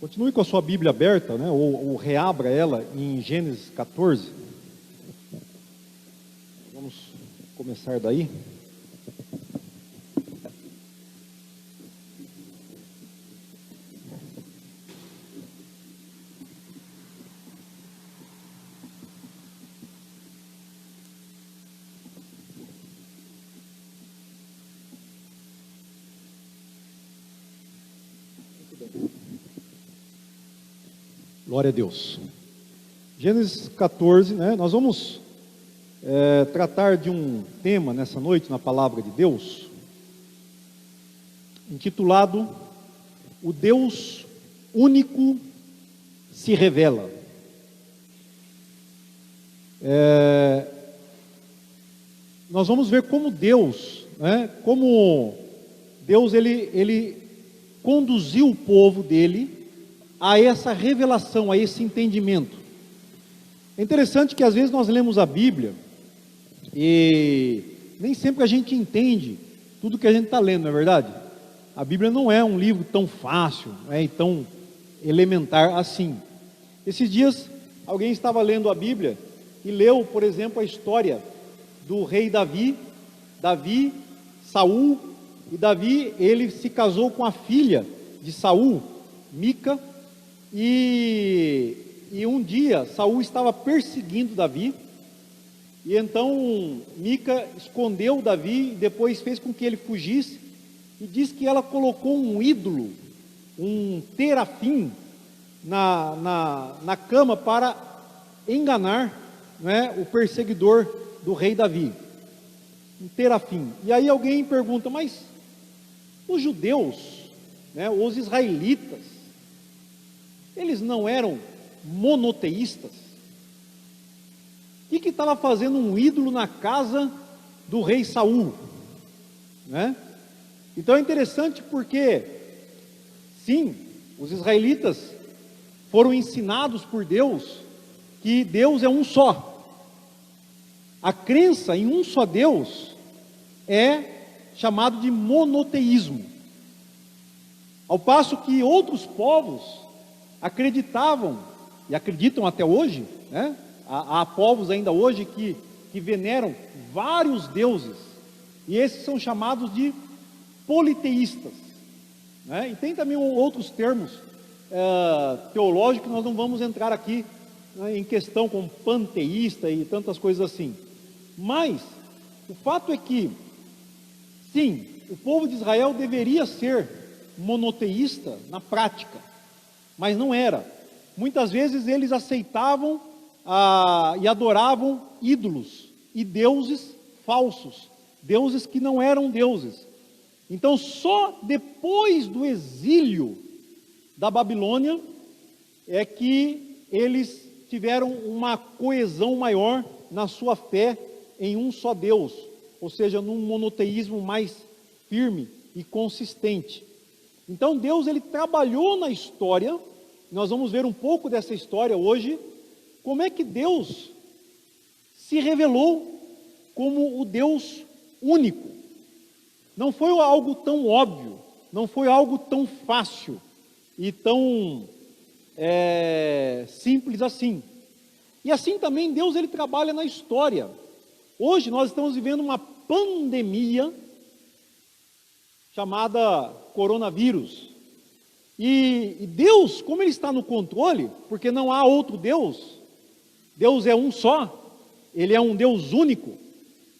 Continue com a sua Bíblia aberta, né? Ou reabra ela em Gênesis 14. Vamos começar daí. Glória a Deus. Gênesis 14, né? Nós vamos tratar de um tema nessa noite na Palavra de Deus, intitulado O Deus Único se Revela. Nós vamos ver como Deus, né? Como Deus ele conduziu o povo dele a essa revelação, a esse entendimento. É interessante que às vezes nós lemos a Bíblia e nem sempre a gente entende tudo que a gente está lendo, não é verdade? A Bíblia não é um livro tão fácil, e tão elementar assim. Esses dias alguém estava lendo a Bíblia e leu, por exemplo, a história do rei Davi, Saul, e Davi, ele se casou com a filha de Saul, Mica. E um dia Saul estava perseguindo Davi, e então Mica escondeu Davi e depois fez com que ele fugisse, e diz que ela colocou um ídolo, um terafim na cama para enganar, né, o perseguidor do rei Davi, um terafim. E aí alguém pergunta, mas os judeus, né, os israelitas, eles não eram monoteístas? O que estava fazendo um ídolo na casa do rei Saul, né? Então é interessante porque, sim, os israelitas foram ensinados por Deus que Deus é um só. A crença em um só Deus é chamado de monoteísmo. Ao passo que outros povos acreditavam, e acreditam até hoje, né? Há povos ainda hoje que veneram vários deuses, e esses são chamados de politeístas, né? E tem também outros termos teológicos que nós não vamos entrar aqui, né, em questão, como panteísta e tantas coisas assim. Mas o fato é que, sim, o povo de Israel deveria ser monoteísta na prática, mas não era. Muitas vezes eles aceitavam e adoravam ídolos e deuses falsos, deuses que não eram deuses. Então só depois do exílio da Babilônia é que eles tiveram uma coesão maior na sua fé em um só Deus, ou seja, num monoteísmo mais firme e consistente. Então Deus, ele trabalhou na história. Nós vamos ver um pouco dessa história hoje, como é que Deus se revelou como o Deus único. Não foi algo tão óbvio, não foi algo tão fácil e tão simples assim. E assim também Deus, ele trabalha na história. Hoje nós estamos vivendo uma pandemia chamada coronavírus. E Deus, como Ele está no controle, porque não há outro Deus, Deus é um só, Ele é um Deus único,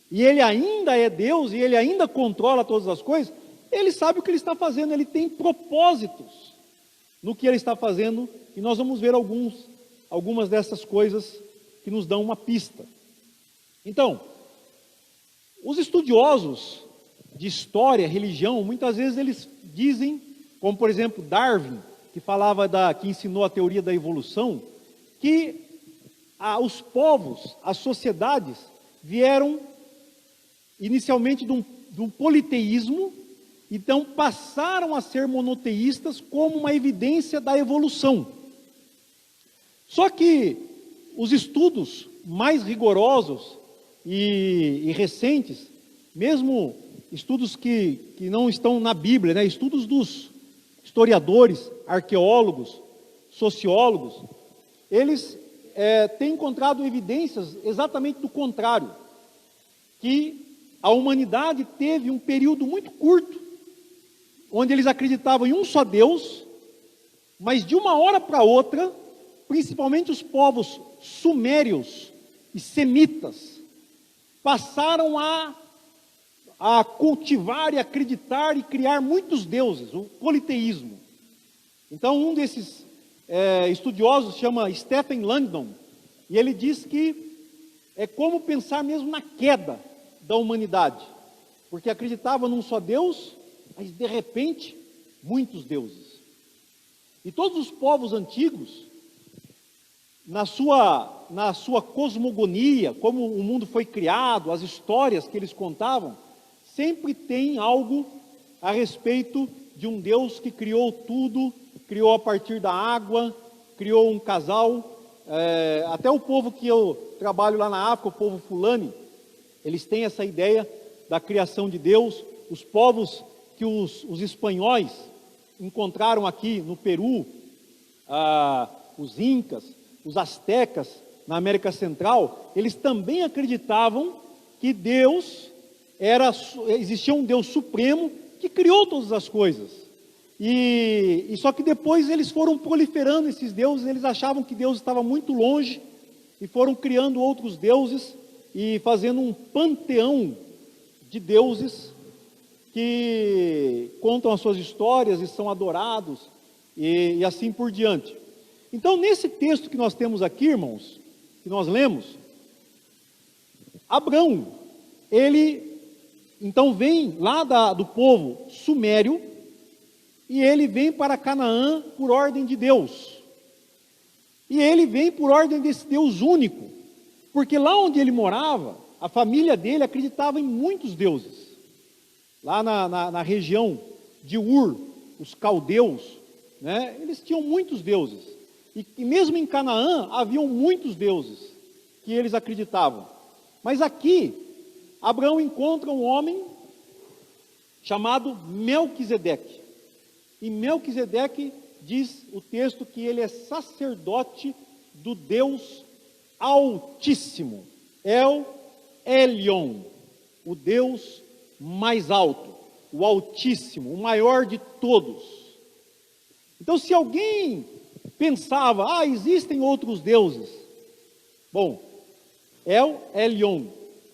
e Ele ainda é Deus, e Ele ainda controla todas as coisas, Ele sabe o que Ele está fazendo, Ele tem propósitos no que Ele está fazendo, e nós vamos ver algumas dessas coisas que nos dão uma pista. Então, os estudiosos de história, religião, muitas vezes eles dizem, como por exemplo Darwin, que ensinou a teoria da evolução, que os povos, as sociedades, vieram inicialmente de um politeísmo, então passaram a ser monoteístas como uma evidência da evolução. Só que os estudos mais rigorosos e recentes, mesmo estudos que não estão na Bíblia, né? Estudos dos historiadores, arqueólogos, sociólogos, eles têm encontrado evidências exatamente do contrário, que a humanidade teve um período muito curto, onde eles acreditavam em um só Deus, mas de uma hora para outra, principalmente os povos sumérios e semitas, passaram a cultivar e acreditar e criar muitos deuses, o politeísmo. Então, um desses estudiosos chama Stephen Langdon, e ele diz que é como pensar mesmo na queda da humanidade, porque acreditava num só Deus, mas de repente, muitos deuses. E todos os povos antigos, na sua cosmogonia, como o mundo foi criado, as histórias que eles contavam, sempre tem algo a respeito de um Deus que criou tudo, criou a partir da água, criou um casal. Até o povo que eu trabalho lá na África, o povo Fulani, eles têm essa ideia da criação de Deus. Os povos que os espanhóis encontraram aqui no Peru, os incas, os astecas na América Central, eles também acreditavam que existia um Deus supremo que criou todas as coisas. E só que depois eles foram proliferando esses deuses, eles achavam que Deus estava muito longe e foram criando outros deuses e fazendo um panteão de deuses que contam as suas histórias e são adorados e assim por diante. Então, nesse texto que nós temos aqui, irmãos, que nós lemos, Abrão, ele então vem lá do povo sumério e ele vem para Canaã por ordem de Deus. E ele vem por ordem desse Deus único, porque lá onde ele morava, a família dele acreditava em muitos deuses. Lá na região de Ur, os caldeus, né, eles tinham muitos deuses. E mesmo em Canaã, haviam muitos deuses que eles acreditavam. Mas aqui, Abraão encontra um homem chamado Melquisedeque. E Melquisedeque diz o texto que ele é sacerdote do Deus Altíssimo. El Elyon, o Deus mais alto, o Altíssimo, o maior de todos. Então, se alguém pensava, existem outros deuses. Bom, El Elyon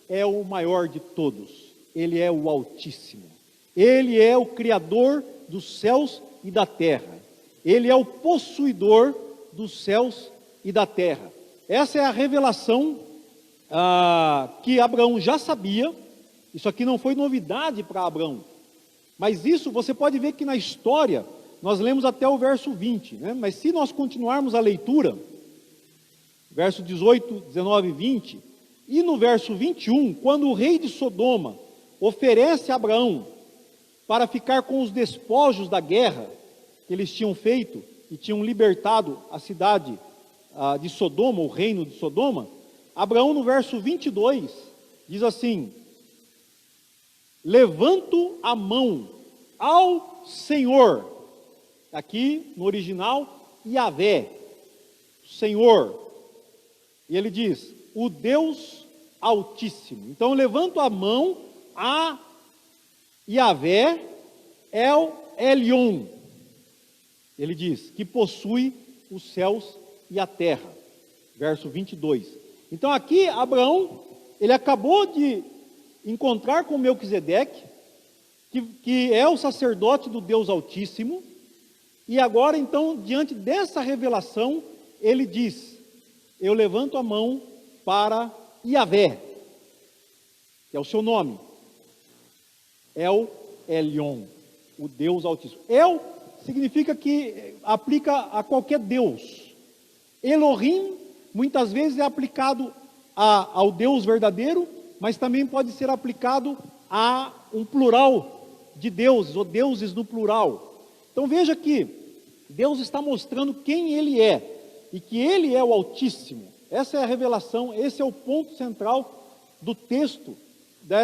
é o maior de todos. Ele é o Altíssimo. Ele é o Criador dos céus e da terra. Ele é o possuidor dos céus e da terra. Essa é a revelação que Abraão já sabia. Isso aqui não foi novidade para Abraão. Mas isso você pode ver que na história nós lemos até o verso 20, né? Mas se nós continuarmos a leitura, verso 18, 19 e 20, e no verso 21, quando o rei de Sodoma oferece a Abraão para ficar com os despojos da guerra que eles tinham feito e tinham libertado a cidade de Sodoma, o reino de Sodoma, Abraão no verso 22 diz assim: levanto a mão ao Senhor. Aqui no original, Yahvé, Senhor. E ele diz, o Deus Altíssimo. Então, levanto a mão a Yahvé, El Elyon. Ele diz, que possui os céus e a terra. Verso 22. Então, aqui, Abraão, ele acabou de encontrar com Melquisedeque, que é o sacerdote do Deus Altíssimo. E agora, então, diante dessa revelação, ele diz, eu levanto a mão para Yahvé, que é o seu nome, El Elyon, o Deus Altíssimo. El significa que aplica a qualquer Deus. Elohim, muitas vezes é aplicado ao Deus verdadeiro, mas também pode ser aplicado a um plural de deuses, ou deuses no plural. Então veja que Deus está mostrando quem Ele é, e que Ele é o Altíssimo. Essa é a revelação, esse é o ponto central do texto,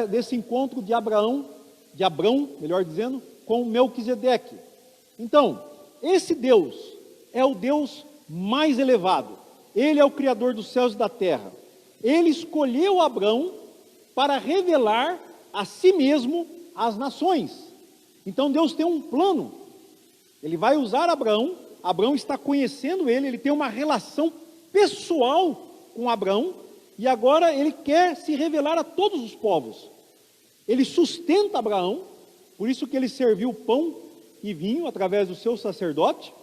desse encontro de Abrão, melhor dizendo, com Melquisedeque. Então, esse Deus é o Deus mais elevado. Ele é o Criador dos céus e da terra. Ele escolheu Abrão para revelar a si mesmo às nações. Então Deus tem um plano. Ele vai usar Abrão. Abrão está conhecendo ele tem uma relação pessoal com Abrão, e agora ele quer se revelar a todos os povos. Ele sustenta Abraão, por isso que ele serviu pão e vinho através do seu sacerdote,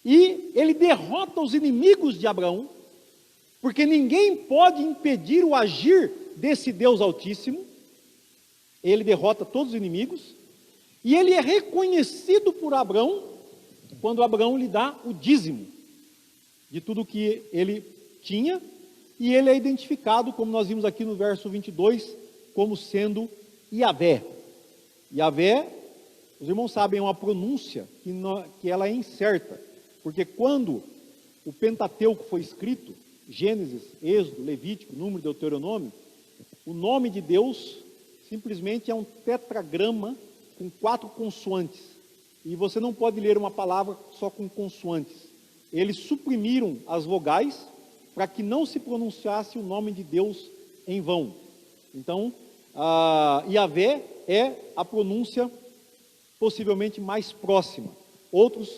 e ele derrota os inimigos de Abraão, porque ninguém pode impedir o agir desse Deus Altíssimo. Ele derrota todos os inimigos, e ele é reconhecido por Abraão, quando Abraão lhe dá o dízimo de tudo que ele tinha, e ele é identificado, como nós vimos aqui no verso 22, como sendo Yavé. Yavé, os irmãos sabem, é uma pronúncia que ela é incerta, porque quando o Pentateuco foi escrito, Gênesis, Êxodo, Levítico, Número, Deuteronômio, o nome de Deus simplesmente é um tetragrama com 4 consoantes, e você não pode ler uma palavra só com consoantes. Eles suprimiram as vogais para que não se pronunciasse o nome de Deus em vão. Então, Yavé é a pronúncia possivelmente mais próxima. Outros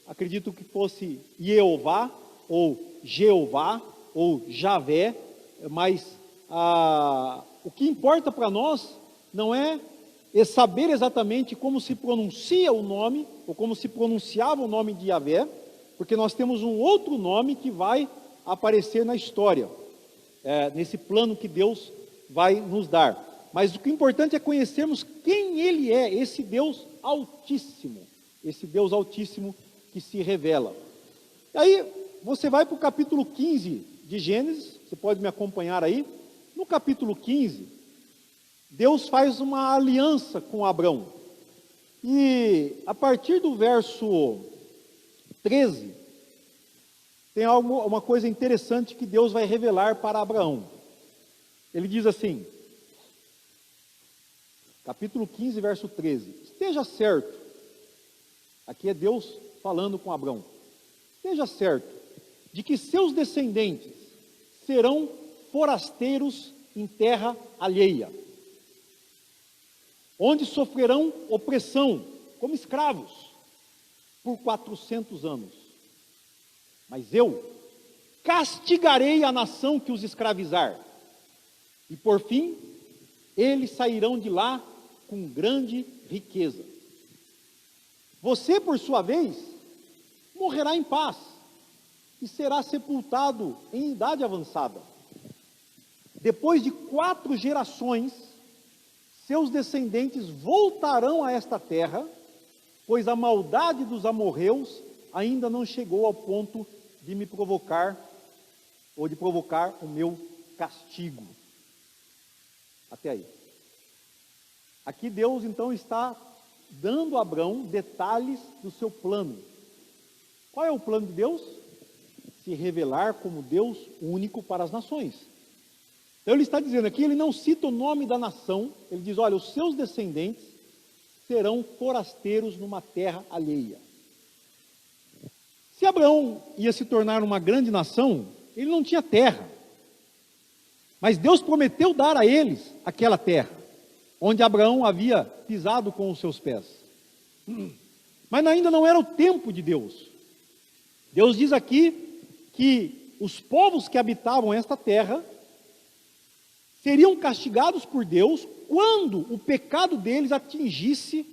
acreditam que fosse Jeová, ou Jeová, ou Javé, mas o que importa para nós não é saber exatamente como se pronuncia o nome, ou como se pronunciava o nome de Yavé, porque nós temos um outro nome que vai aparecer na história, nesse plano que Deus vai nos dar. Mas o que é importante é conhecermos quem Ele é, esse Deus Altíssimo, que se revela. E aí, você vai para o capítulo 15 de Gênesis, você pode me acompanhar aí. No capítulo 15, Deus faz uma aliança com Abrão. E a partir do verso 13, tem uma coisa interessante que Deus vai revelar para Abraão. Ele diz assim, capítulo 15, verso 13: esteja certo, aqui é Deus falando com Abrão, esteja certo de que seus descendentes serão forasteiros em terra alheia, onde sofrerão opressão como escravos por 400 anos. Mas eu castigarei a nação que os escravizar, e por fim, eles sairão de lá com grande riqueza. Você, por sua vez, morrerá em paz e será sepultado em idade avançada. Depois de 4 gerações, seus descendentes voltarão a esta terra, pois a maldade dos amorreus ainda não chegou ao ponto de me provocar, ou de provocar o meu castigo. Até aí. Aqui Deus então está dando a Abrão detalhes do seu plano. Qual é o plano de Deus? Se revelar como Deus único para as nações. Então ele está dizendo aqui, ele não cita o nome da nação, ele diz, olha, os seus descendentes serão forasteiros numa terra alheia. Se Abraão ia se tornar uma grande nação, ele não tinha terra. Mas Deus prometeu dar a eles aquela terra, onde Abraão havia pisado com os seus pés. Mas ainda não era o tempo de Deus. Deus diz aqui que os povos que habitavam esta terra seriam castigados por Deus quando o pecado deles atingisse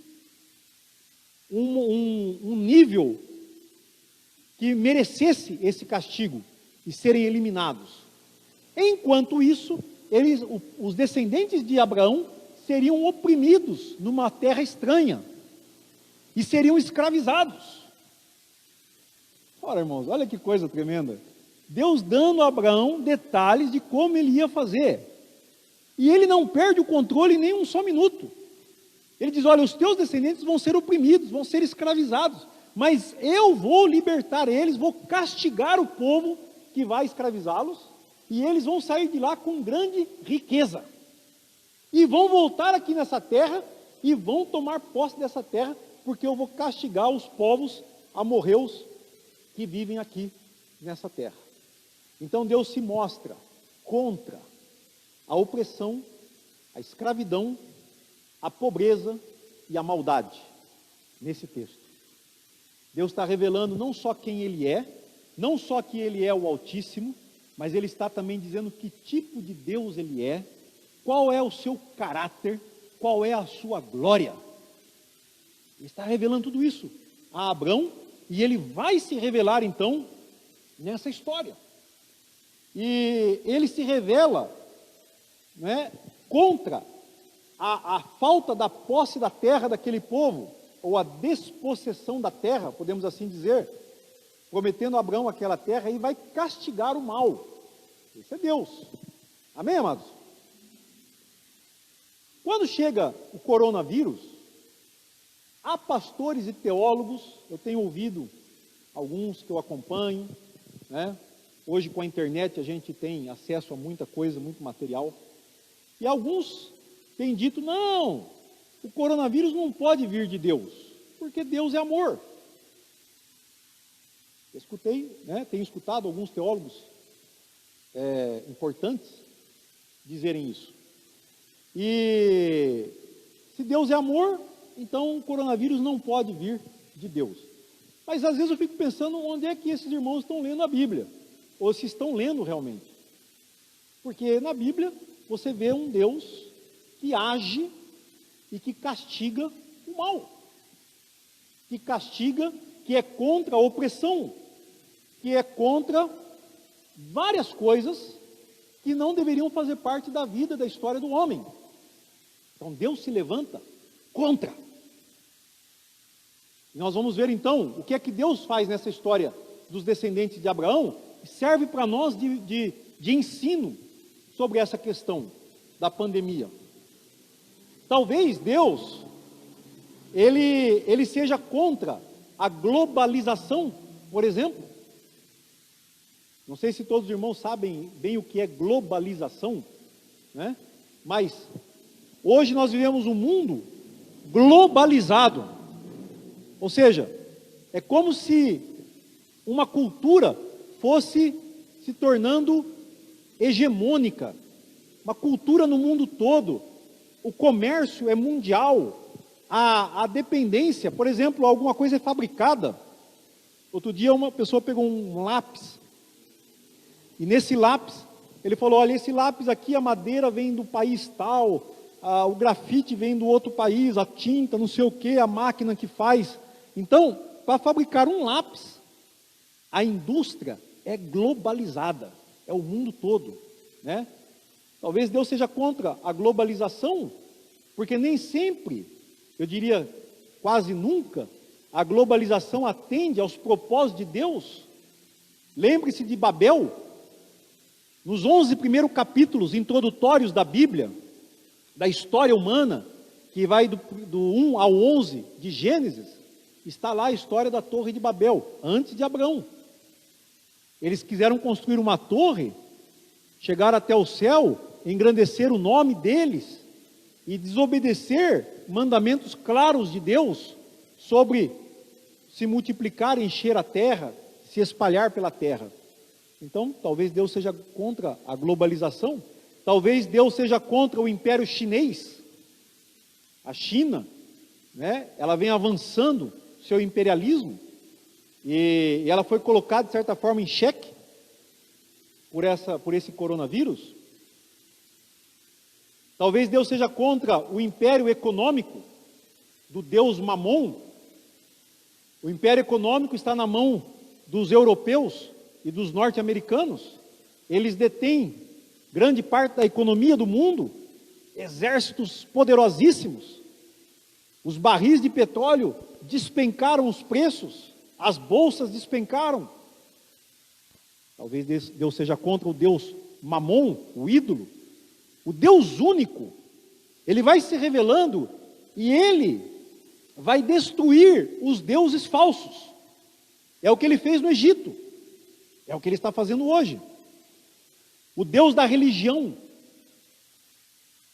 um nível que merecesse esse castigo e serem eliminados. Enquanto isso, os descendentes de Abraão seriam oprimidos numa terra estranha e seriam escravizados. Ora, irmãos, olha que coisa tremenda. Deus dando a Abraão detalhes de como ele ia fazer. E ele não perde o controle nem um só minuto. Ele diz, olha, os teus descendentes vão ser oprimidos, vão ser escravizados, mas eu vou libertar eles, vou castigar o povo que vai escravizá-los, e eles vão sair de lá com grande riqueza. E vão voltar aqui nessa terra, e vão tomar posse dessa terra, porque eu vou castigar os povos amorreus que vivem aqui nessa terra. Então Deus se mostra contra a opressão, a escravidão, a pobreza e a maldade nesse texto. Deus está revelando não só quem Ele é, não só que Ele é o Altíssimo, mas Ele está também dizendo que tipo de Deus Ele é, qual é o seu caráter, qual é a sua glória. Ele está revelando tudo isso a Abrão, e Ele vai se revelar então nessa história. E Ele se revela, né, contra a falta da posse da terra daquele povo, ou a despossessão da terra, podemos assim dizer, prometendo a Abraão aquela terra, e vai castigar o mal. Esse é Deus. Amém, amados? Quando chega o coronavírus, há pastores e teólogos, eu tenho ouvido alguns que eu acompanho, né? Hoje com a internet a gente tem acesso a muita coisa, muito material, e alguns têm dito, não, o coronavírus não pode vir de Deus, porque Deus é amor. Eu escutei, né, tenho escutado alguns teólogos importantes dizerem isso. E se Deus é amor, então o coronavírus não pode vir de Deus. Mas às vezes eu fico pensando onde é que esses irmãos estão lendo a Bíblia, ou se estão lendo realmente. Porque na Bíblia você vê um Deus que age e que castiga o mal, que castiga, que é contra a opressão, que é contra várias coisas que não deveriam fazer parte da vida, da história do homem. Então Deus se levanta contra. E nós vamos ver então o que é que Deus faz nessa história dos descendentes de Abraão, e serve para nós de ensino sobre essa questão da pandemia. Talvez Deus, ele seja contra a globalização, por exemplo. Não sei se todos os irmãos sabem bem o que é globalização, né? Mas hoje nós vivemos um mundo globalizado. Ou seja, é como se uma cultura fosse se tornando hegemônica, uma cultura no mundo todo. O comércio é mundial, a dependência, por exemplo, alguma coisa é fabricada. Outro dia uma pessoa pegou um lápis, e nesse lápis, ele falou, olha, esse lápis aqui, a madeira vem do país tal, o grafite vem do outro país, a tinta, não sei o que, a máquina que faz. Então, para fabricar um lápis, a indústria é globalizada, é o mundo todo, né? Talvez Deus seja contra a globalização, porque nem sempre, eu diria quase nunca, a globalização atende aos propósitos de Deus. Lembre-se de Babel, nos 11 primeiros capítulos introdutórios da Bíblia, da história humana, que vai do 1 ao 11 de Gênesis, está lá a história da Torre de Babel, antes de Abraão. Eles quiseram construir uma torre, chegar até o céu, engrandecer o nome deles e desobedecer mandamentos claros de Deus sobre se multiplicar, encher a terra, se espalhar pela terra. Então, talvez Deus seja contra a globalização, talvez Deus seja contra o Império Chinês. A China, né, ela vem avançando seu imperialismo, e ela foi colocada, de certa forma, em xeque por esse coronavírus. Talvez Deus seja contra o império econômico do Deus Mamon. O império econômico está na mão dos europeus e dos norte-americanos. Eles detêm grande parte da economia do mundo, exércitos poderosíssimos. Os barris de petróleo despencaram os preços, as bolsas despencaram. Talvez Deus seja contra o Deus Mamon, o ídolo. O Deus único, ele vai se revelando e ele vai destruir os deuses falsos. É o que ele fez no Egito, é o que ele está fazendo hoje. O Deus da religião,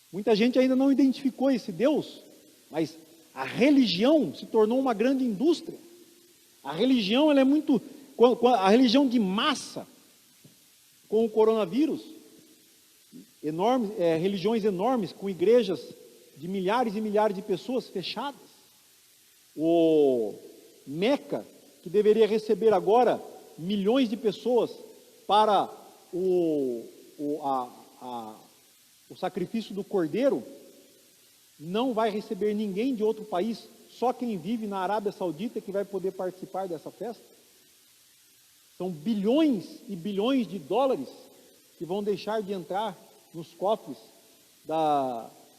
muita gente ainda não identificou esse Deus, mas a religião se tornou uma grande indústria. A religião, ela é muito A religião de massa, com o coronavírus, religiões enormes, com igrejas de milhares e milhares de pessoas fechadas. O Meca, que deveria receber agora milhões de pessoas para o sacrifício do Cordeiro, não vai receber ninguém de outro país, só quem vive na Arábia Saudita que vai poder participar dessa festa. São bilhões e bilhões de dólares que vão deixar de entrar nos cofres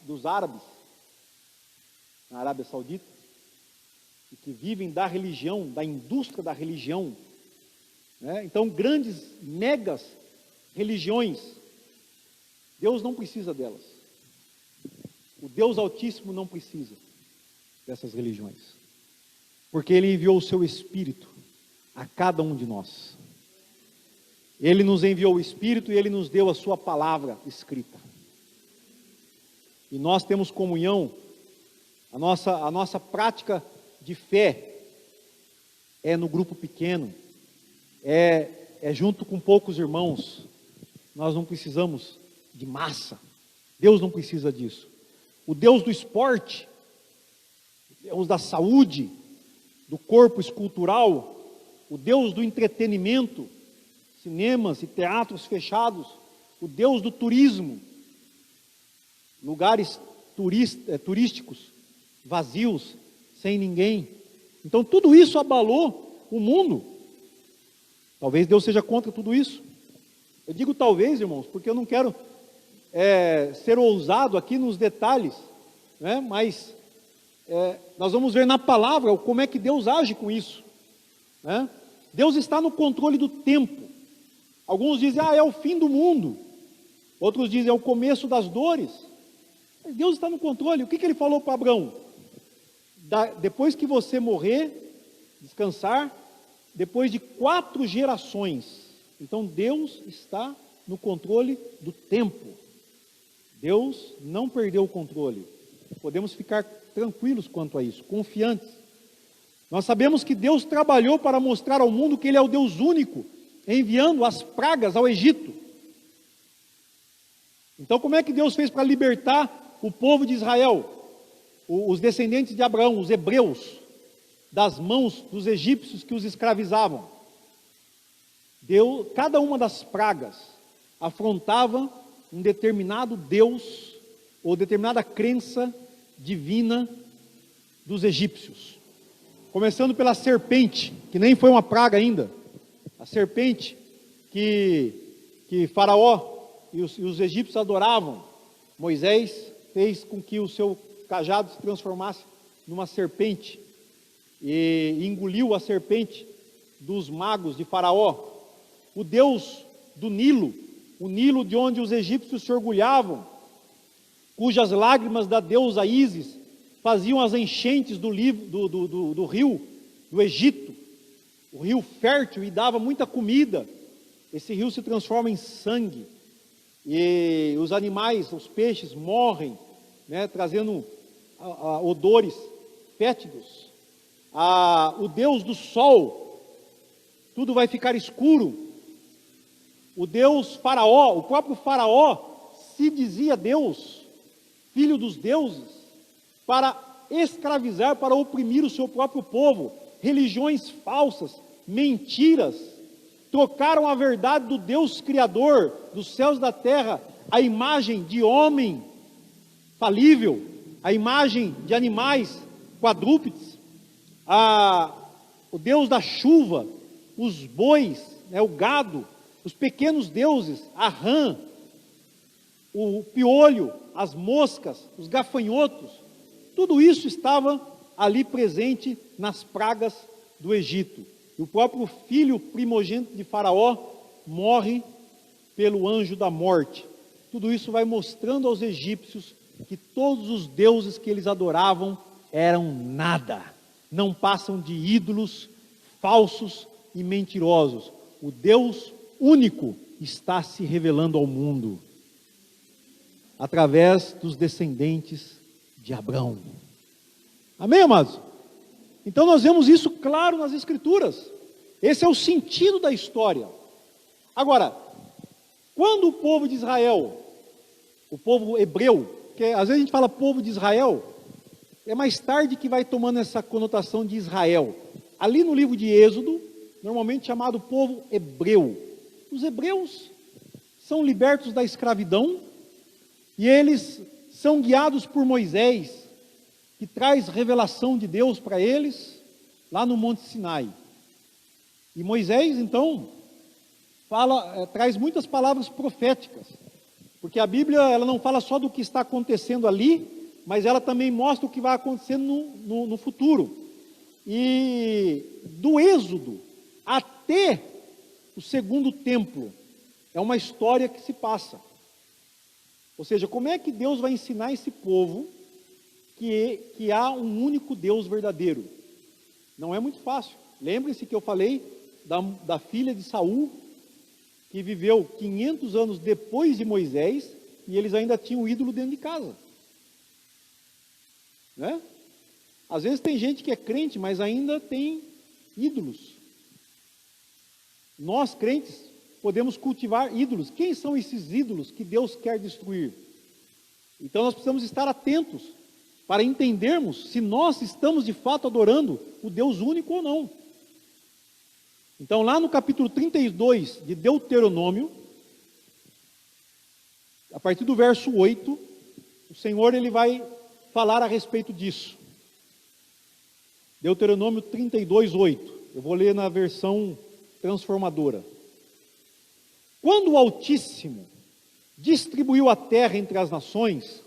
dos árabes na Arábia Saudita, e que vivem da religião, da indústria da religião, né? Então, grandes, megas religiões, Deus não precisa delas. O Deus Altíssimo não precisa dessas religiões, porque Ele enviou o seu Espírito a cada um de nós. Ele nos enviou o Espírito e Ele nos deu a sua palavra escrita. E nós temos comunhão, a nossa prática de fé é no grupo pequeno, é junto com poucos irmãos. Nós não precisamos de massa. Deus não precisa disso. O Deus do esporte, o Deus da saúde, do corpo escultural, o Deus do entretenimento, cinemas e teatros fechados, o Deus do turismo, lugares turísticos vazios, sem ninguém. Então tudo isso abalou o mundo. Talvez Deus seja contra tudo isso. Eu digo talvez, irmãos, porque eu não quero ser ousado aqui nos detalhes, né? Mas nós vamos ver na palavra como é que Deus age com isso, né? Deus está no controle do tempo. Alguns dizem, é o fim do mundo. Outros dizem, é o começo das dores. Mas Deus está no controle. O que Ele falou para Abraão? Depois que você morrer, descansar, depois de 4 gerações. Então Deus está no controle do tempo. Deus não perdeu o controle. Podemos ficar tranquilos quanto a isso, confiantes. Nós sabemos que Deus trabalhou para mostrar ao mundo que Ele é o Deus único, enviando as pragas ao Egito. Então como é que Deus fez para libertar o povo de Israel? Os descendentes de Abraão, os hebreus, das mãos dos egípcios que os escravizavam. Cada uma das pragas afrontava um determinado Deus ou determinada crença divina dos egípcios. Começando pela serpente, que nem foi uma praga ainda. A serpente que Faraó e os egípcios adoravam. Moisés fez com que o seu cajado se transformasse numa serpente e engoliu a serpente dos magos de Faraó. O Deus do Nilo, o Nilo de onde os egípcios se orgulhavam, cujas lágrimas da deusa Ísis faziam as enchentes do rio do Egito, o rio fértil, e dava muita comida. Esse rio se transforma em sangue e os animais, os peixes morrem, né, trazendo odores fétidos. O Deus do sol, tudo vai ficar escuro. O Deus Faraó, o próprio Faraó se dizia Deus, filho dos deuses, para escravizar, para oprimir o seu próprio povo. Religiões falsas, mentiras, trocaram a verdade do Deus Criador dos céus e da terra, a imagem de homem falível, a imagem de animais quadrúpedes, o Deus da chuva, os bois, né, o gado, os pequenos deuses, a rã, o piolho, as moscas, os gafanhotos, tudo isso estava ali presente nas pragas do Egito. E o próprio filho primogênito de Faraó morre pelo anjo da morte. Tudo isso vai mostrando aos egípcios que todos os deuses que eles adoravam eram nada, não passam de ídolos falsos e mentirosos. O Deus único está se revelando ao mundo através dos descendentes de Abraão. Amém, amados? Então nós vemos isso claro nas Escrituras. Esse é o sentido da história. Agora, quando o povo de Israel, o povo hebreu, que às vezes a gente fala povo de Israel, é mais tarde que vai tomando essa conotação de Israel. Ali no livro de Êxodo, normalmente chamado povo hebreu. Os hebreus são libertos da escravidão e eles são guiados por Moisés, que traz revelação de Deus para eles, lá no Monte Sinai. E Moisés, então, traz muitas palavras proféticas, porque a Bíblia ela não fala só do que está acontecendo ali, mas ela também mostra o que vai acontecer no futuro. E do Êxodo até o segundo templo, é uma história que se passa. Ou seja, como é que Deus vai ensinar esse povo que há um único Deus verdadeiro? Não é muito fácil. Lembrem-se que eu falei da filha de Saul, que viveu 500 anos depois de Moisés, e eles ainda tinham o ídolo dentro de casa. Né? Às vezes tem gente que é crente, mas ainda tem ídolos. Nós, crentes, podemos cultivar ídolos. Quem são esses ídolos que Deus quer destruir? Então nós precisamos estar atentos para entendermos se nós estamos de fato adorando o Deus único ou não. Então lá no capítulo 32 de Deuteronômio, a partir do verso 8, o Senhor ele vai falar a respeito disso. Deuteronômio 32, 8. Eu vou ler na versão transformadora. Quando o Altíssimo distribuiu a terra entre as nações,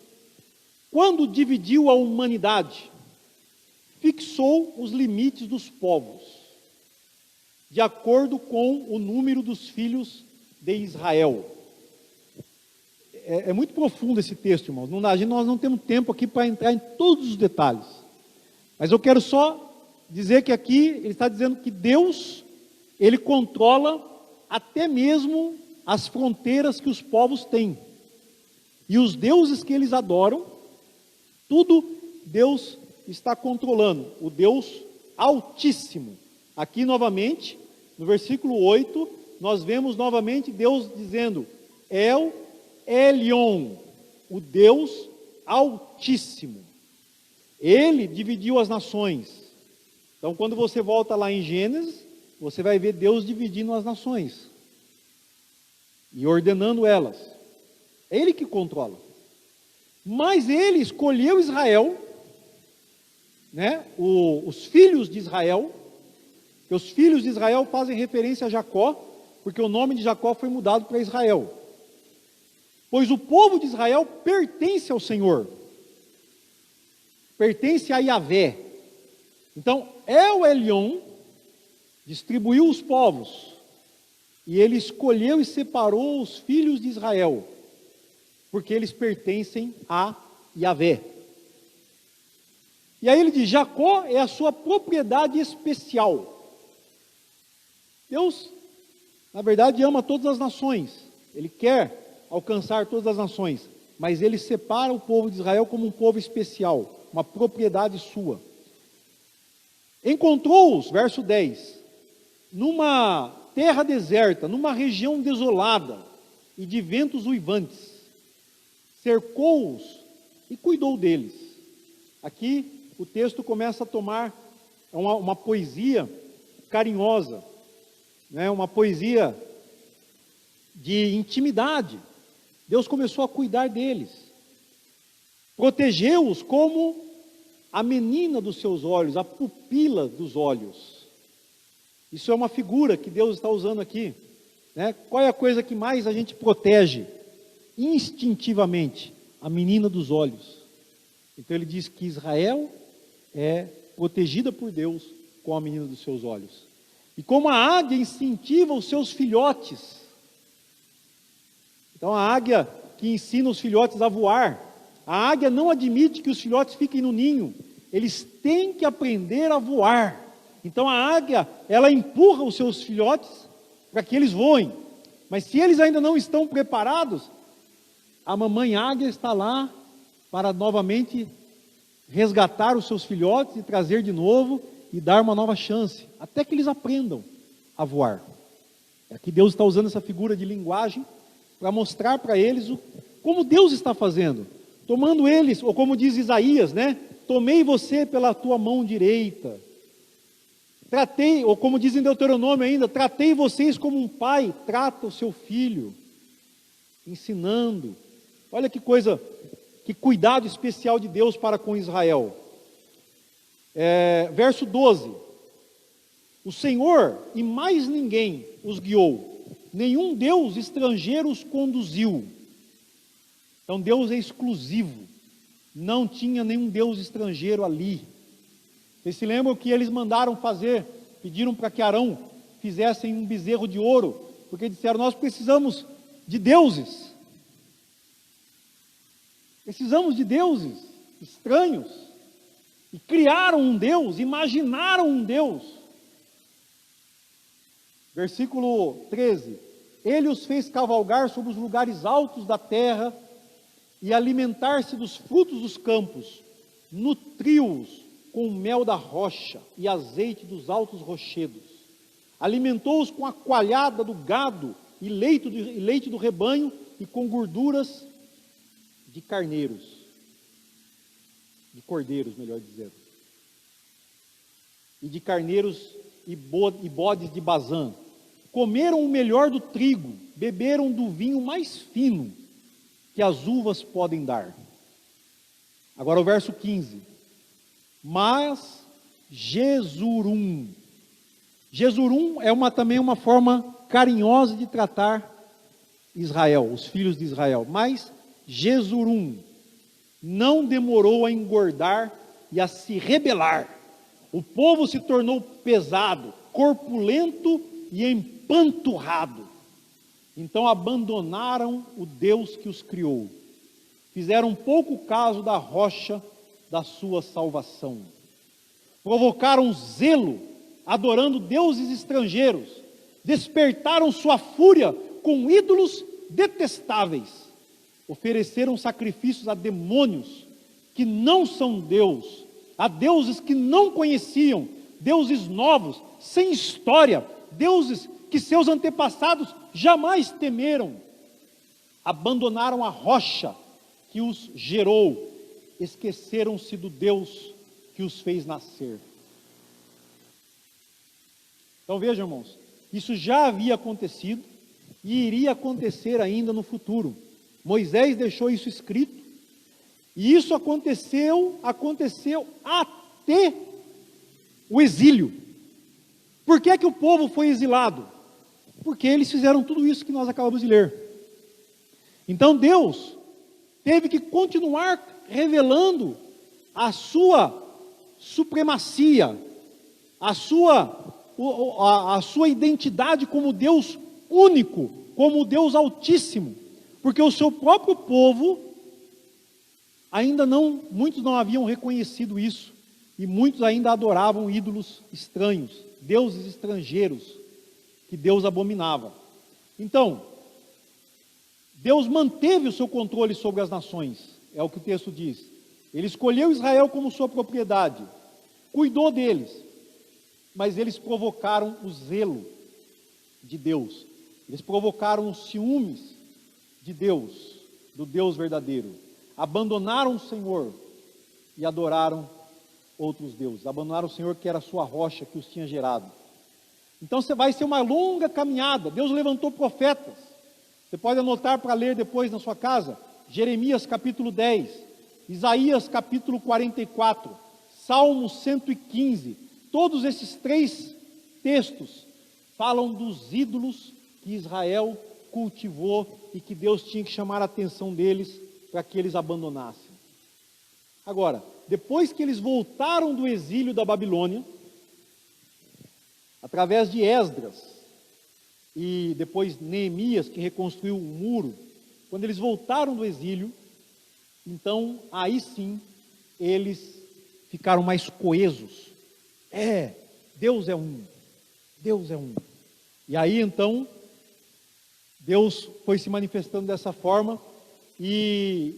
quando dividiu a humanidade, fixou os limites dos povos, de acordo com o número dos filhos de Israel. É muito profundo esse texto, irmãos. Nós não temos tempo aqui para entrar em todos os detalhes. Mas eu quero só dizer que aqui ele está dizendo que Deus, ele controla até mesmo as fronteiras que os povos têm. E os deuses que eles adoram, tudo Deus está controlando. O Deus Altíssimo. Aqui novamente, no versículo 8, nós vemos novamente Deus dizendo, El Elyon, o Deus Altíssimo. Ele dividiu as nações. Então, quando você volta lá em Gênesis, você vai ver Deus dividindo as nações e ordenando elas. É Ele que controla. Mas Ele escolheu Israel, né? Os filhos de Israel, que os filhos de Israel fazem referência a Jacó, porque o nome de Jacó foi mudado para Israel. Pois o povo de Israel pertence ao Senhor, pertence a Yahvé. Então, El Elyon distribuiu os povos, e ele escolheu e separou os filhos de Israel, porque eles pertencem a Yahvé. E aí ele diz, Jacó é a sua propriedade especial. Deus, na verdade, ama todas as nações. Ele quer alcançar todas as nações, mas ele separa o povo de Israel como um povo especial, uma propriedade sua. Encontrou-os, verso 10, numa terra deserta, numa região desolada e de ventos uivantes. Cercou-os e cuidou deles. Aqui o texto começa a tomar uma poesia carinhosa, né? Uma poesia de intimidade. Deus começou a cuidar deles. Protegeu-os como a menina dos seus olhos, a pupila dos olhos. Isso é uma figura que Deus está usando aqui, né? Qual é a coisa que mais a gente protege instintivamente? A menina dos olhos. Então ele diz que Israel é protegida por Deus com a menina dos seus olhos. E como a águia incentiva os seus filhotes. Então a águia que ensina os filhotes a voar, a águia não admite que os filhotes fiquem no ninho. Eles têm que aprender a voar. Então a águia, ela empurra os seus filhotes para que eles voem. Mas se eles ainda não estão preparados, a mamãe águia está lá para novamente resgatar os seus filhotes e trazer de novo e dar uma nova chance, até que eles aprendam. a voar. Aqui Deus está usando essa figura de linguagem para mostrar para eles como Deus está fazendo. Tomando eles, ou como diz Isaías, né? Tomei você pela tua mão direita. Tratei, ou como diz em Deuteronômio ainda, tratei vocês como um pai trata o seu filho. Ensinando. Olha que coisa, que cuidado especial de Deus para com Israel. Verso 12. O Senhor e mais ninguém os guiou, nenhum Deus estrangeiro os conduziu. Então Deus é exclusivo, não tinha nenhum Deus estrangeiro ali. Vocês se lembram que eles mandaram fazer, pediram para que Arão fizessem um bezerro de ouro, porque disseram, nós precisamos de deuses. Precisamos de deuses estranhos. E criaram um Deus, imaginaram um Deus. Versículo 13. Ele os fez cavalgar sobre os lugares altos da terra e alimentar-se dos frutos dos campos, nutriu-os com o mel da rocha e azeite dos altos rochedos. Alimentou-os com a coalhada do gado e leite do rebanho e com gorduras de carneiros, de cordeiros, melhor dizendo, e de carneiros e bodes de Bazã. Comeram o melhor do trigo, beberam do vinho mais fino que as uvas podem dar. Agora o verso 15. Mas Jesurum. Jesurum é também uma forma carinhosa de tratar Israel, os filhos de Israel. Mas Jesurum não demorou a engordar e a se rebelar. O povo se tornou pesado, corpulento e empanturrado. Então abandonaram o Deus que os criou. Fizeram pouco caso da rocha da sua salvação. Provocaram zelo, adorando deuses estrangeiros. Despertaram sua fúria com ídolos detestáveis. Ofereceram sacrifícios a demônios que não são Deus, a deuses que não conheciam, deuses novos, sem história, deuses que seus antepassados jamais temeram. Abandonaram a rocha que os gerou, esqueceram-se do Deus que os fez nascer. Então vejam, irmãos, isso já havia acontecido e iria acontecer ainda no futuro. Moisés deixou isso escrito, e isso aconteceu até o exílio. Por que que o povo foi exilado? Porque eles fizeram tudo isso que nós acabamos de ler. Então Deus teve que continuar revelando a sua supremacia, a sua identidade como Deus único, como Deus altíssimo, porque o seu próprio povo muitos não haviam reconhecido isso, e muitos ainda adoravam ídolos estranhos, deuses estrangeiros, que Deus abominava. Então, Deus manteve o seu controle sobre as nações, é o que o texto diz. Ele escolheu Israel como sua propriedade, cuidou deles, mas eles provocaram o zelo de Deus, eles provocaram os ciúmes de Deus, do Deus verdadeiro. Abandonaram o Senhor e adoraram outros deuses. Abandonaram o Senhor que era a sua rocha, que os tinha gerado. Então vai ser uma longa caminhada. Deus levantou profetas. Você pode anotar para ler depois na sua casa. Jeremias capítulo 10, Isaías capítulo 44, Salmo 115. Todos esses 3 textos falam dos ídolos que Israel cultivou e que Deus tinha que chamar a atenção deles para que eles abandonassem. Agora, depois que eles voltaram do exílio da Babilônia, através de Esdras e depois Neemias, que reconstruiu o muro, quando eles voltaram do exílio, então aí sim eles ficaram mais coesos. Deus é um, Deus é um. E aí então Deus foi se manifestando dessa forma e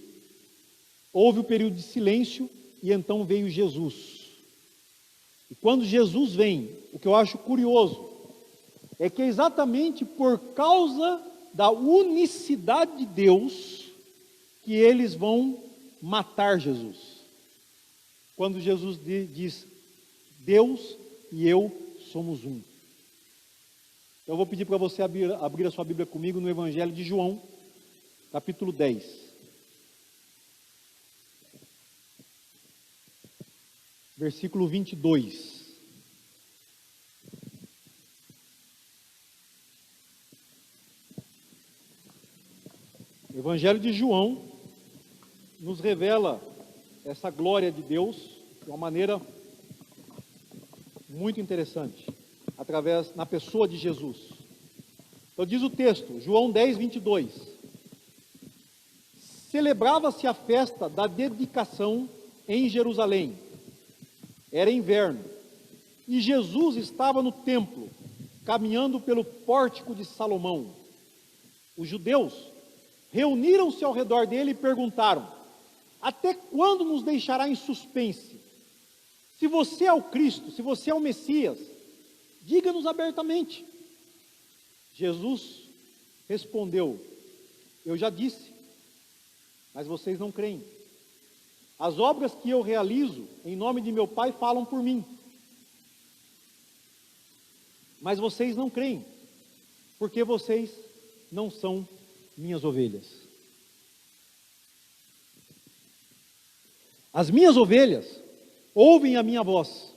houve o período de silêncio e então veio Jesus. E quando Jesus vem, o que eu acho curioso é que é exatamente por causa da unicidade de Deus que eles vão matar Jesus. Quando Jesus diz, Deus e eu somos um. Eu vou pedir para você abrir a sua Bíblia comigo no Evangelho de João, capítulo 10. Versículo 22. O Evangelho de João nos revela essa glória de Deus de uma maneira muito interessante, na pessoa de Jesus. Então diz o texto, João 10, 22. Celebrava-se a festa da dedicação em Jerusalém. Era inverno, e Jesus estava no templo, caminhando pelo pórtico de Salomão. Os judeus reuniram-se ao redor dele e perguntaram, até quando nos deixará em suspense? Se você é o Cristo, se você é o Messias, diga-nos abertamente. Jesus respondeu, eu já disse, mas vocês não creem. As obras que eu realizo em nome de meu Pai falam por mim. Mas vocês não creem, porque vocês não são minhas ovelhas. As minhas ovelhas ouvem a minha voz,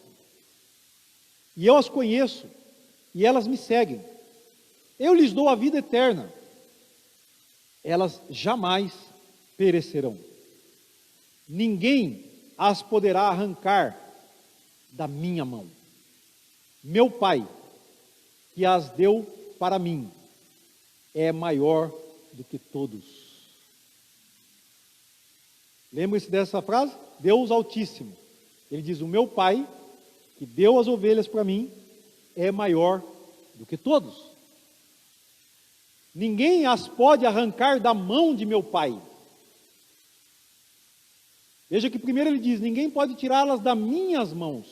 e eu as conheço, e elas me seguem. Eu lhes dou a vida eterna, elas jamais perecerão. Ninguém as poderá arrancar da minha mão. Meu Pai, que as deu para mim, é maior do que todos. Lembre-se dessa frase? Deus Altíssimo. Ele diz, o meu Pai, que deu as ovelhas para mim, é maior do que todos. Ninguém as pode arrancar da mão de meu Pai. Veja que primeiro ele diz, ninguém pode tirá-las das minhas mãos.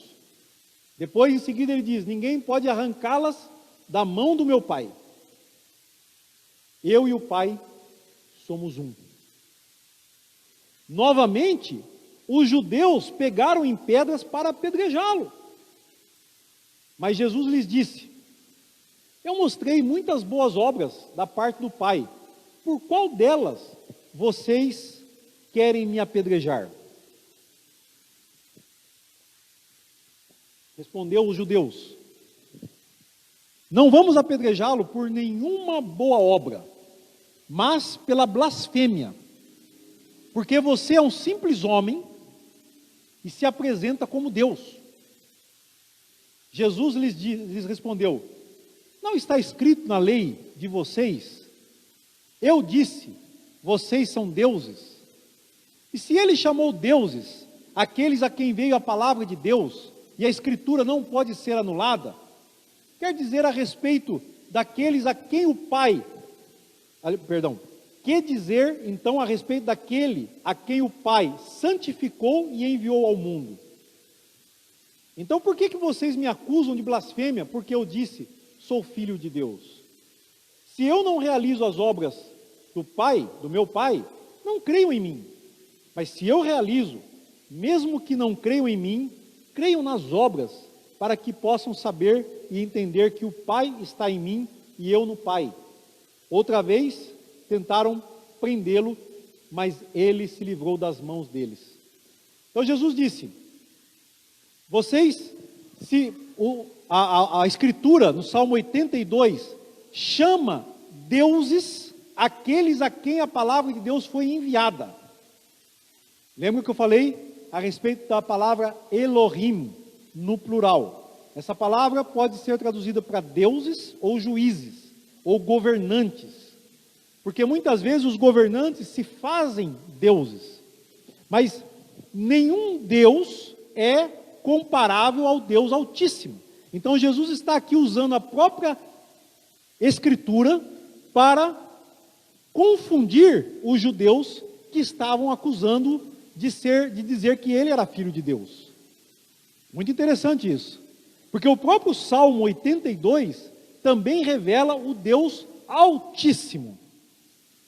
Depois, em seguida, ele diz, ninguém pode arrancá-las da mão do meu Pai. Eu e o Pai somos um. Novamente, os judeus pegaram em pedras para apedrejá-lo. Mas Jesus lhes disse, eu mostrei muitas boas obras da parte do Pai. Por qual delas vocês querem me apedrejar? Respondeu os judeus, não vamos apedrejá-lo por nenhuma boa obra, mas pela blasfêmia, porque você é um simples homem e se apresenta como Deus. Jesus lhes respondeu, não está escrito na lei de vocês? Eu disse, vocês são deuses. E se ele chamou deuses, aqueles a quem veio a palavra de Deus, e a Escritura não pode ser anulada, quer dizer a respeito daqueles a quem o Pai, que dizer então a respeito daquele a quem o Pai santificou e enviou ao mundo? Então por que vocês me acusam de blasfêmia? Porque eu disse, sou filho de Deus. Se eu não realizo as obras do Pai, do meu Pai, não creiam em mim. Mas se eu realizo, mesmo que não creiam em mim, creiam nas obras, para que possam saber e entender que o Pai está em mim e eu no Pai. Outra vez tentaram prendê-lo, mas ele se livrou das mãos deles. Então Jesus disse, a Escritura, no Salmo 82, chama deuses aqueles a quem a palavra de Deus foi enviada. Lembra que eu falei a respeito da palavra Elohim, no plural? Essa palavra pode ser traduzida para deuses ou juízes, ou governantes, porque muitas vezes os governantes se fazem deuses, mas nenhum Deus é comparável ao Deus Altíssimo. Então Jesus está aqui usando a própria Escritura para confundir os judeus que estavam acusando de dizer que ele era filho de Deus. Muito interessante isso, porque o próprio Salmo 82 também revela o Deus Altíssimo,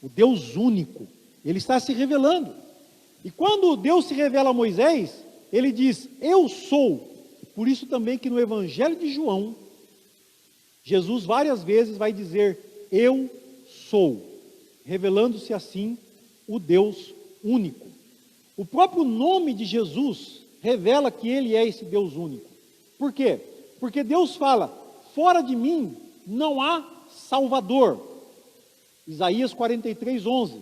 o Deus único. Ele está se revelando. E quando Deus se revela a Moisés, ele diz, eu sou. Por isso também que no Evangelho de João, Jesus várias vezes vai dizer, eu sou, revelando-se assim o Deus único. O próprio nome de Jesus revela que ele é esse Deus único. Por quê? Porque Deus fala, fora de mim não há Salvador. Isaías 43:11.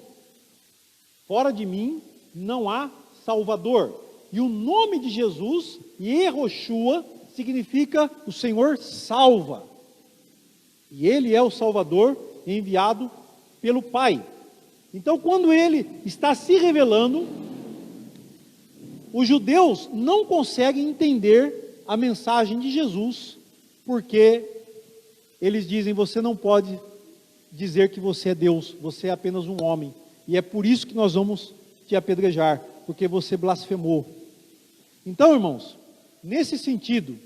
Fora de mim não há Salvador. E o nome de Jesus, Yehoshua, significa o Senhor salva. E ele é o Salvador enviado pelo Pai. Então, quando ele está se revelando, os judeus não conseguem entender a mensagem de Jesus, porque eles dizem, você não pode dizer que você é Deus, você é apenas um homem. E é por isso que nós vamos te apedrejar, porque você blasfemou. Então, irmãos, nesse sentido,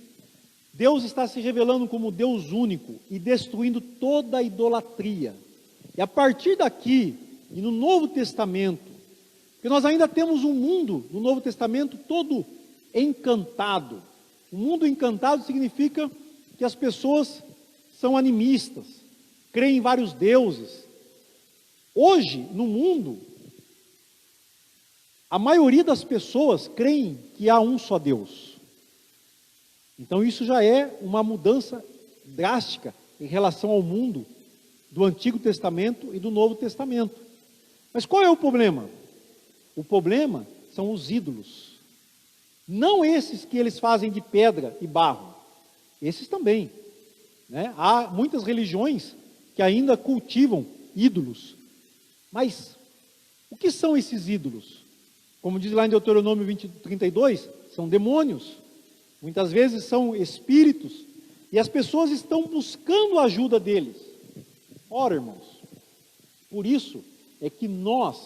Deus está se revelando como Deus único e destruindo toda a idolatria. E a partir daqui, e no Novo Testamento, porque nós ainda temos um mundo no Novo Testamento todo encantado. O mundo encantado significa que as pessoas são animistas, creem em vários deuses. Hoje, no mundo, a maioria das pessoas creem que há um só Deus. Então isso já é uma mudança drástica em relação ao mundo do Antigo Testamento e do Novo Testamento. Mas qual é o problema? O problema são os ídolos. Não esses que eles fazem de pedra e barro. Esses também, né? Há muitas religiões que ainda cultivam ídolos. Mas o que são esses ídolos? Como diz lá em Deuteronômio 32, são demônios. Muitas vezes são espíritos. E as pessoas estão buscando a ajuda deles. Ora, irmãos, por isso é que nós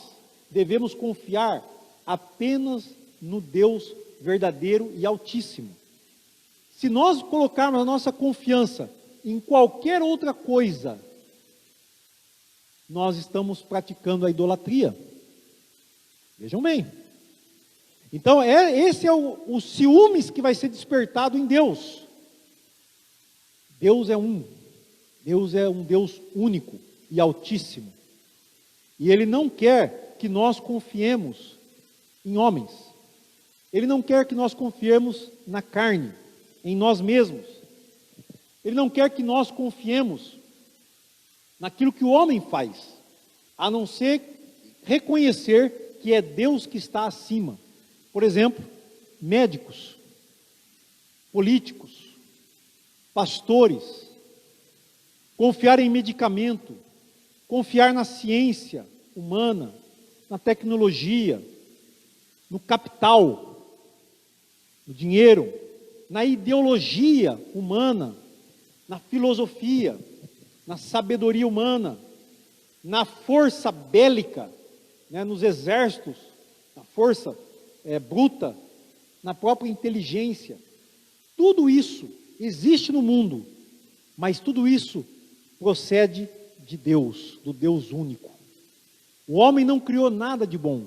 devemos confiar apenas no Deus verdadeiro e altíssimo. Se nós colocarmos a nossa confiança em qualquer outra coisa, nós estamos praticando a idolatria. Vejam bem. Então, esse é o ciúmes que vai ser despertado em Deus. Deus é um. Deus é um Deus único e altíssimo. E Ele não quer que nós confiemos em homens. Ele não quer que nós confiemos na carne, em nós mesmos. Ele não quer que nós confiemos naquilo que o homem faz, a não ser reconhecer que é Deus que está acima. Por exemplo, médicos, políticos, pastores, confiar em medicamento, confiar na ciência humana, na tecnologia, no capital, no dinheiro, na ideologia humana, na filosofia, na sabedoria humana, na força bélica, né, nos exércitos, na força bruta, na própria inteligência. Tudo isso existe no mundo, mas tudo isso procede de Deus, do Deus único. O homem não criou nada de bom.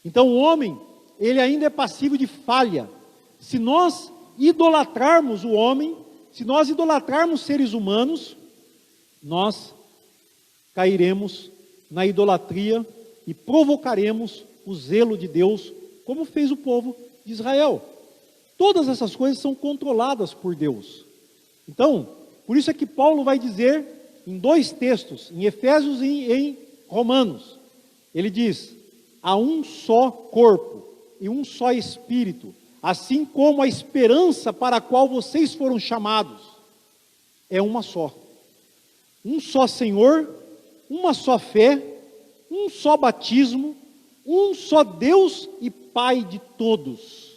Então o homem, ele ainda é passivo de falha. Se nós idolatrarmos o homem, se nós idolatrarmos seres humanos, nós cairemos na idolatria e provocaremos o zelo de Deus, como fez o povo de Israel. Todas essas coisas são controladas por Deus. Então, por isso é que Paulo vai dizer em dois textos, em Efésios e em Romanos, ele diz, há um só corpo e um só espírito, assim como a esperança para a qual vocês foram chamados é uma só. Um só Senhor, uma só fé, um só batismo, um só Deus e Pai de todos,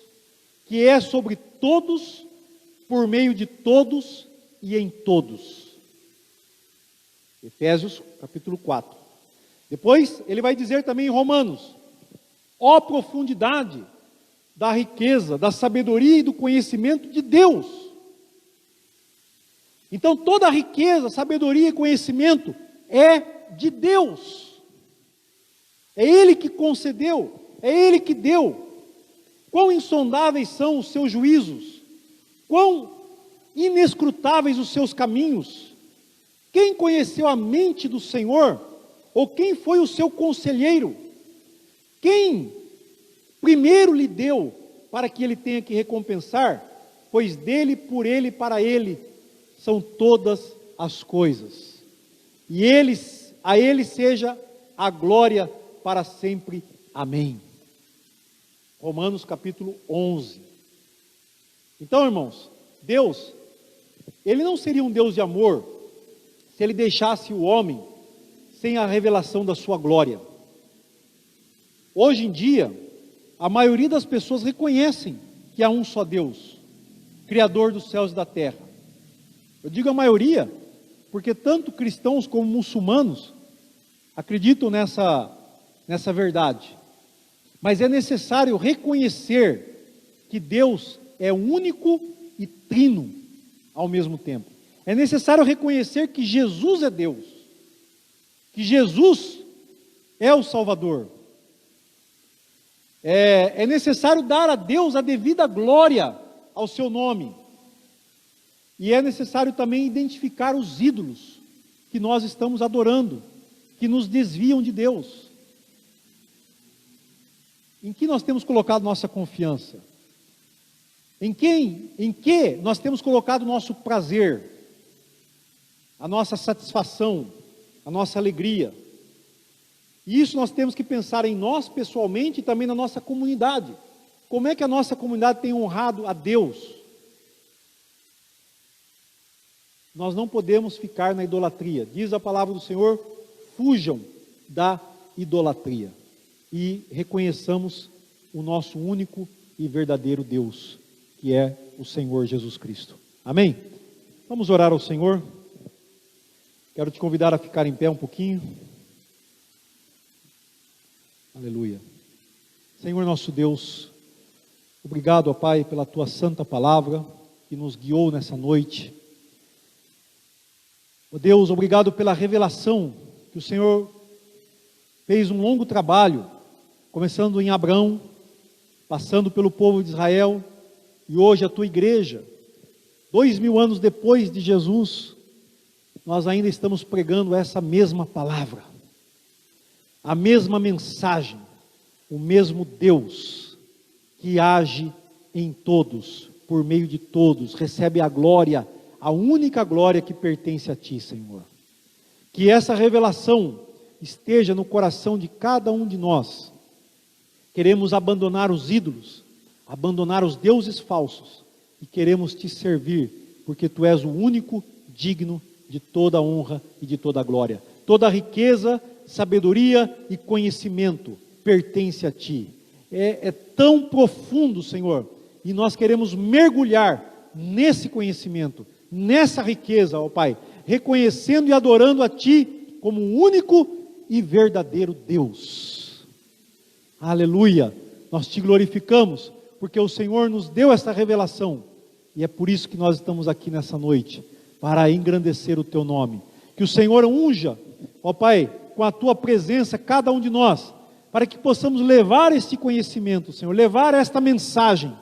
que é sobre todos, por meio de todos e em todos. Efésios capítulo 4. Depois ele vai dizer também em Romanos, ó profundidade da riqueza, da sabedoria e do conhecimento de Deus. Então toda a riqueza, sabedoria e conhecimento é de Deus. É Ele que concedeu, é Ele que deu. Quão insondáveis são os seus juízos, quão inescrutáveis os seus caminhos. Quem conheceu a mente do Senhor? Ou quem foi o seu conselheiro? Quem primeiro lhe deu para que ele tenha que recompensar? Pois dele, por ele e para ele são todas as coisas. E a ele seja a glória para sempre. Amém. Romanos capítulo 11. Então, irmãos, Deus, Ele não seria um Deus de amor se Ele deixasse o homem sem a revelação da sua glória. Hoje em dia, a maioria das pessoas reconhecem que há um só Deus, Criador dos céus e da terra. Eu digo a maioria, porque tanto cristãos como muçulmanos acreditam nessa verdade. Mas é necessário reconhecer que Deus é único e trino ao mesmo tempo. É necessário reconhecer que Jesus é Deus, que Jesus é o Salvador. É necessário dar a Deus a devida glória ao seu nome. E é necessário também identificar os ídolos que nós estamos adorando, que nos desviam de Deus. Em que nós temos colocado nossa confiança? Em que nós temos colocado o nosso prazer, a nossa satisfação, a nossa alegria? E isso nós temos que pensar em nós pessoalmente e também na nossa comunidade. Como é que a nossa comunidade tem honrado a Deus? Nós não podemos ficar na idolatria. Diz a palavra do Senhor, fujam da idolatria. E reconheçamos o nosso único e verdadeiro Deus, que é o Senhor Jesus Cristo. Amém? Vamos orar ao Senhor. Quero te convidar a ficar em pé um pouquinho. Aleluia. Senhor nosso Deus, obrigado, ó Pai, pela Tua santa palavra que nos guiou nessa noite. Ó Deus, obrigado pela revelação que o Senhor fez um longo trabalho, começando em Abraão, passando pelo povo de Israel, e hoje a Tua igreja, 2000 anos depois de Jesus, nós ainda estamos pregando essa mesma palavra, a mesma mensagem, o mesmo Deus, que age em todos, por meio de todos, recebe a glória, a única glória que pertence a Ti, Senhor. Que essa revelação esteja no coração de cada um de nós. Queremos abandonar os ídolos, abandonar os deuses falsos, e queremos Te servir, porque Tu és o único digno de toda honra e de toda glória. Toda riqueza, sabedoria e conhecimento pertence a Ti. É tão profundo, Senhor, e nós queremos mergulhar nesse conhecimento, nessa riqueza, ó Pai, reconhecendo e adorando a Ti como o único e verdadeiro Deus. Aleluia! Nós Te glorificamos, porque o Senhor nos deu esta revelação, e é por isso que nós estamos aqui nessa noite, para engrandecer o Teu nome. Que o Senhor unja, ó Pai, com a Tua presença, cada um de nós, para que possamos levar este conhecimento, Senhor, levar esta mensagem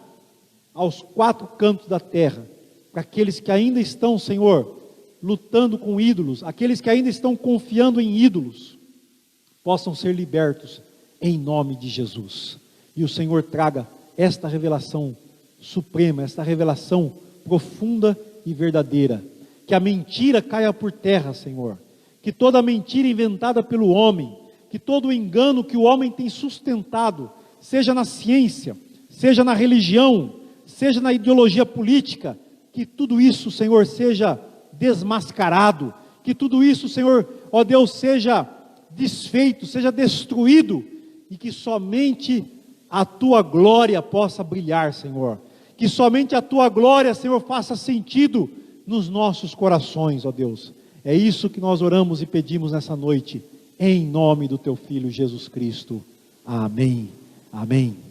aos 4 cantos da terra, para aqueles que ainda estão, Senhor, lutando com ídolos, aqueles que ainda estão confiando em ídolos, possam ser libertos em nome de Jesus. E o Senhor traga esta revelação suprema, esta revelação profunda e verdadeira. Que a mentira caia por terra, Senhor. Que toda mentira inventada pelo homem, que todo o engano que o homem tem sustentado, seja na ciência, seja na religião, seja na ideologia política, que tudo isso, Senhor, seja desmascarado, que tudo isso, Senhor, ó Deus, seja desfeito, seja destruído, e que somente a Tua glória possa brilhar, Senhor. Que somente a Tua glória, Senhor, faça sentido nos nossos corações, ó Deus. É isso que nós oramos e pedimos nessa noite, em nome do Teu Filho Jesus Cristo. Amém. Amém.